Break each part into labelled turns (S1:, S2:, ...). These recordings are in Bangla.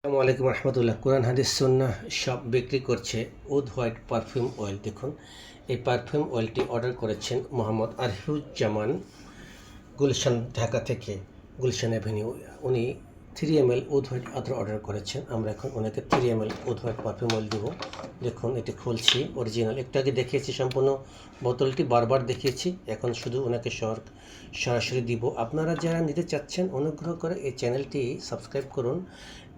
S1: আসসালামু আলাইকুম রহমতুল্লাহ। কোরআন হাদিস সুন্নাহ সব বিক্রি করছে উড হোয়াইট পারফিউম অয়েল। দেখুন, এই পারফিউম অয়েলটি অর্ডার করেছেন মোহাম্মদ আরিফুজ্জামান, গুলশান, ঢাকা থেকে, গুলশান অ্যাভিনিউ। উনি 3 ml উড হোয়াইট আতর অর্ডার করেছেন। আমরা এখন ওনাকে 3 ml oud white perfume oil দেবো। দেখুন, এটি খুলছি, অরিজিনাল। একটু আগে দেখিয়েছি সম্পূর্ণ বোতলটি, বারবার দেখিয়েছি। এখন শুধু ওনাকে সরাসরি দিব। আপনারা যারা নিতে চাচ্ছেন, অনুগ্রহ করে এই চ্যানেলটি সাবস্ক্রাইব করুন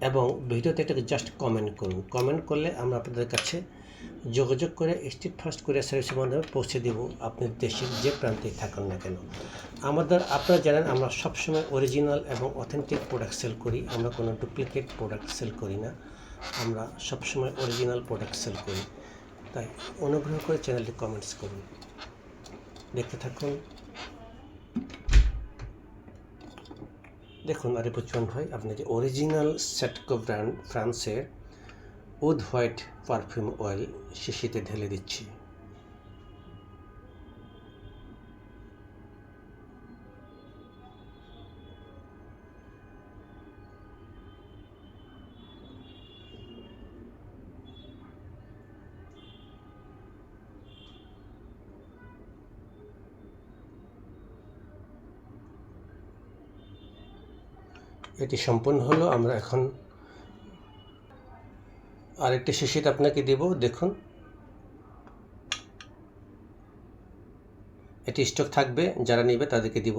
S1: এবং ভিডিওতে একটা জাস্ট কমেন্ট করুন। কমেন্ট করলে আমরা আপনাদের কাছে যোগাযোগ করে স্ট্রিট ফাস্ট কুরিয়ার সার্ভিসের মাধ্যমে পৌঁছে দেব, আপনি দেশের যে প্রান্তেই থাকুন না কেন। আপনারা জানেন, আমরা সবসময় অরিজিনাল এবং অথেন্টিক প্রোডাক্ট সেল করি। আমরা কোনো ডুপ্লিকেট প্রোডাক্ট সেল করি না, আমরা সবসময় অরিজিনাল প্রোডাক্ট সেল করি। তাই অনুগ্রহ করে চ্যানেলটি কমেন্টস করুন, দেখতে থাকুন। দেখুন আরিফুজ্জামান ভাই, আপনাকে অরিজিনাল সেটকো ব্র্যান্ড ফ্রান্সের উড হোয়াইট পারফিউম অয়েল শিশিতে ঢেলে দিচ্ছি। এটি সম্পূর্ণ হলো। আমরা এখন আরেকটি শিশিতে আপনাকে দেব। দেখুন, এটি স্টক থাকবে, যারা নেবে তাদেরকে দিব।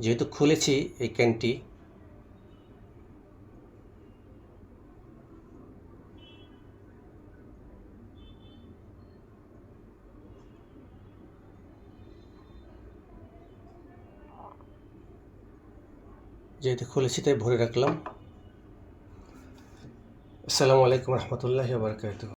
S1: যেহেতু খুলেছি এই ক্যানটি, তাই ভরে রাখলাম। আসসালামু আলাইকুম রহমতুল্লাহি ওয়া বারাকাতুহু।